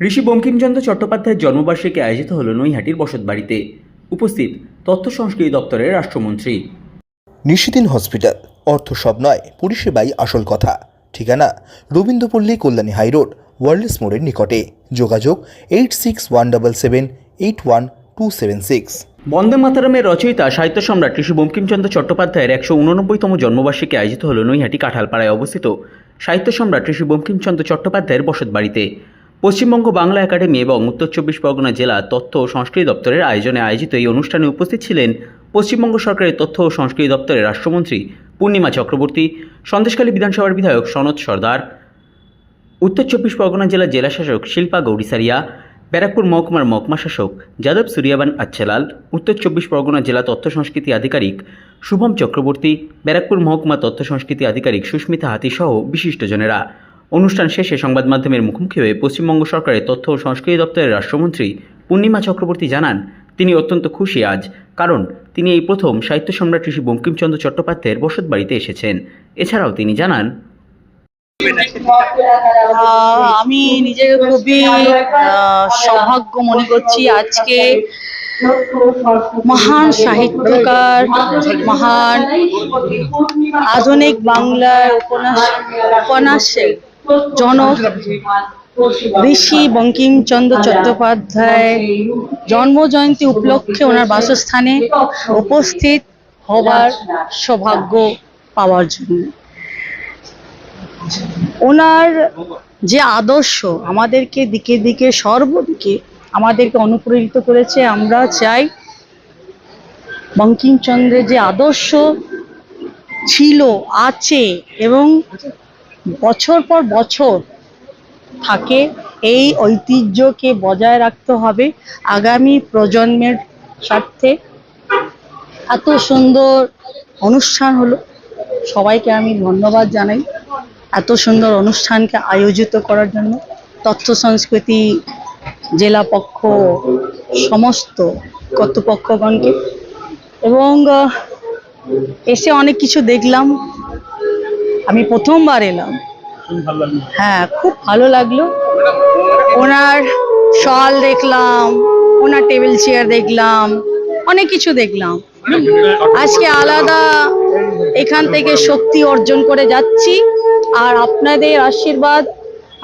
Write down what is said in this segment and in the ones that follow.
ঋষি বঙ্কিমচন্দ্র চট্টোপাধ্যায়ের জন্মবার্ষিকী আয়োজিত হল নৈহাটির বসতবাড়িতে। উপস্থিত তথ্য সংস্কৃতি দপ্তরের রাষ্ট্রমন্ত্রী। নিশিদিন হসপিটাল, অর্থ সব নয়, পরিষেবাই আসল কথা। ঠিকানা রবীন্দ্রপল্লী, কল্যাণী হাইরোড, ওয়ার্ল্ডস মোড়ের নিকটে। যোগাযোগ 8617781276। বন্দে মাতরমের রচয়িতা সাহিত্য সম্রাট ঋষি বঙ্কিমচন্দ্র চট্টোপাধ্যায়ের 189তম জন্মবার্ষিকী আয়োজিত হল নৈহাটি কাঁঠালপাড়ায় অবস্থিত সাহিত্য সম্রাট ঋষি বঙ্কিমচন্দ্র চট্টোপাধ্যায়ের বসতবাড়িতে। পশ্চিমবঙ্গ বাংলা একাডেমি এবং উত্তর চব্বিশ পরগনা জেলা তথ্য ও সংস্কৃতি দপ্তরের আয়োজনে আয়োজিত এই অনুষ্ঠানে উপস্থিত ছিলেন পশ্চিমবঙ্গ সরকারের তথ্য ও সংস্কৃতি দপ্তরের রাষ্ট্রমন্ত্রী পূর্ণিমা চক্রবর্তী, সন্দেশখালী বিধানসভার বিধায়ক সনৎ সর্দার, উত্তর চব্বিশ পরগনা জেলার জেলাশাসক শিল্পা গৌরীসারিয়া, ব্যারাকপুর মহকুমার মহকুমা শাসক যাদব সুরিয়াবান আচ্ছেলাল, উত্তর চব্বিশ পরগনা জেলা তথ্য সংস্কৃতি আধিকারিক শুভম চক্রবর্তী, ব্যারাকপুর মহকুমা তথ্য সংস্কৃতি আধিকারিক সুস্মিতা হাতি সহ বিশিষ্টজনেরা। অনুষ্ঠান শেষে সংবাদ মাধ্যমের মুখোমুখি হয়ে পশ্চিমবঙ্গ সরকারের তথ্য ও সংস্কৃতি দপ্তরের রাষ্ট্রমন্ত্রী পূর্ণিমা চক্রবর্তী জানান, তিনি অত্যন্ত খুশি আজ, কারণ তিনি এই প্রথম সাহিত্য সম্রাট ঋষি বঙ্কিমচন্দ্র চট্টোপাধ্যায়ের বসতবাড়িতে এসেছেন। এছাড়াও তিনি জানান, আমি নিজেকে খুবই সৌভাগ্য মনে করছি আজকে মহান সাহিত্যকার, মহান আধুনিক বাংলার উপন্যাসের জনক ঋষি বঙ্কিমচন্দ্র চট্টোপাধ্যায় জন্মজয়ন্তী উপলক্ষে ওনার বাসস্থানে উপস্থিত হবার সৌভাগ্য পাওয়ার জন্য। ওনার যে আদর্শ আমাদেরকে দিকে দিকে সর্বদিকে আমাদেরকে অনুপ্রেরিত করেছে। আমরা চাই বঙ্কিমচন্দ্রের যে আদর্শ ছিল, আছে এবং বছর পর বছর থাকে, এই ঐতিহ্যকে বজায় রাখতে হবে আগামী প্রজন্মের স্বার্থে। এত সুন্দর অনুষ্ঠান হলো, সবাইকে আমি ধন্যবাদ জানাই এত সুন্দর অনুষ্ঠানকে আয়োজিত করার জন্য, তথ্য সংস্কৃতি জেলা পক্ষ সমস্ত কর্তৃপক্ষগণকে। এবং এসে অনেক কিছু দেখলাম, আমি প্রথমবার এলাম। হ্যাঁ, খুব ভালো লাগলো। ওনার শল দেখলাম, ওনার টেবিল চেয়ার দেখলাম, অনেক কিছু দেখলাম। আজকে আলাদা এখান থেকে শক্তি অর্জন করে যাচ্ছি, আর আপনাদের আশীর্বাদ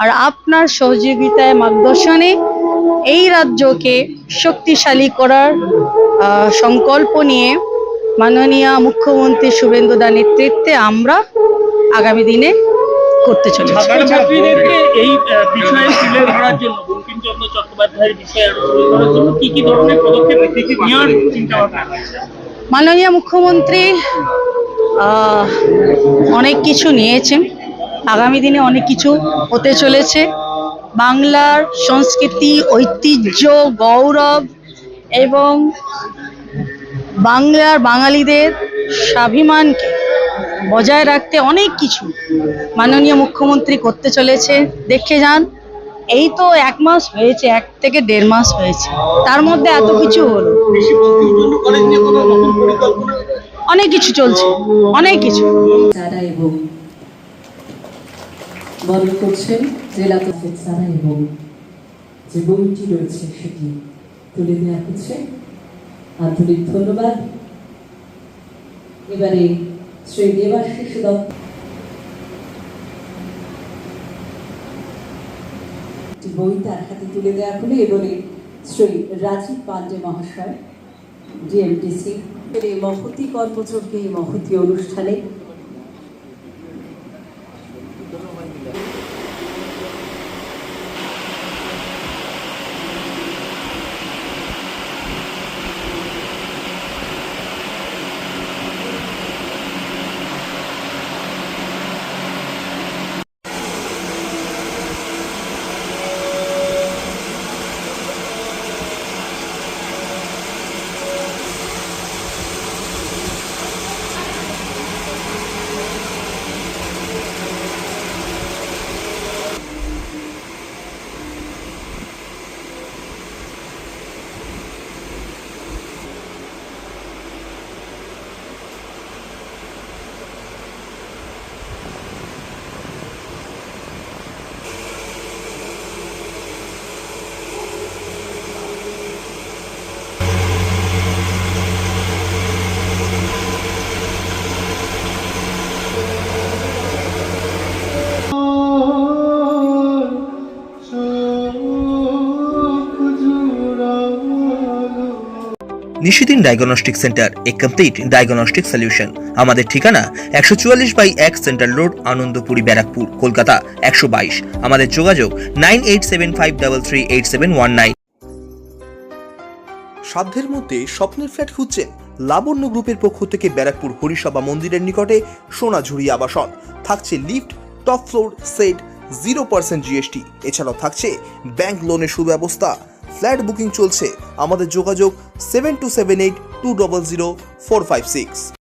আর আপনার সহযোগিতায় মার্গদর্শনে এই রাজ্যকে শক্তিশালী করার সংকল্প নিয়ে মাননীয় মুখ্যমন্ত্রী শুভেন্দুদার নেতৃত্বে আমরা আগামী দিনে করতে চলেছি। এই বিষয়ে তুলে ধরার জন্য, বঙ্কিমচন্দ্র চট্টোপাধ্যায়ের বিষয়ে তুলে ধরার জন্য কি কি ধরনের পদক্ষেপ নেওয়ার চিন্তা ভাবনা আছে? মাননীয় মুখ্যমন্ত্রী অনেক কিছু নিয়েছেন, আগামী দিনে অনেক কিছু হতে চলেছে। বাংলার সংস্কৃতি, ঐতিহ্য, গৌরব এবং বাংলার বাঙালিদের স্বাভিমানকে বজায় রাখতে অনেক কিছু মাননীয় মুখ্যমন্ত্রী করতে চলেছে। দেখে যান, এই তো 1 মাস হয়েছে, 1 থেকে 1.5 মাস হয়েছে, তার মধ্যে এত কিছু হলো। অনেক কিছু চলছে, অনেক কিছু। যারা এবং বরণ করছেন জেলা যারা এবং যে বইটি রয়েছে সেটি তুলে দেওয়া হচ্ছে। আন্তরিক ধন্যবাদ। এবারে শ্রী দেবাশিস দত্ত বই তার হাতে তুলে দেওয়া হলো। এবারে শ্রী রাজীব পান্ডে মহাশয়, ডিএমডিসি, এই মহতি কর্মযোগ্যে এই মহতি অনুষ্ঠানে নিশিদিন ডায়াগনস্টিক সেন্টার, এ কমপ্লিট ডায়াগনস্টিক সলিউশন। আমাদের ঠিকানা 144/1 সেন্ট্রাল রোড, আনন্দপুরি, ব্যারাকপুর, কলকাতা 122। আমাদের যোগাযোগ 9875338719। সাধ্যের মধ্যে স্বপ্নের ফ্ল্যাট খুঁজছেন? লাবণ্য গ্রুপের পক্ষ থেকে ব্যারাকপুর হরিসভা মন্দিরের নিকটে সোনাঝুরি আবাসন। থাকছে lift, top floor, set, 0% GST. এছাড়াও থাকছে ব্যাংক লোনের সুব্যবস্থা। ফ্ল্যাট বুকিং চলছে। আমাদের যোগাযোগ 7278200456।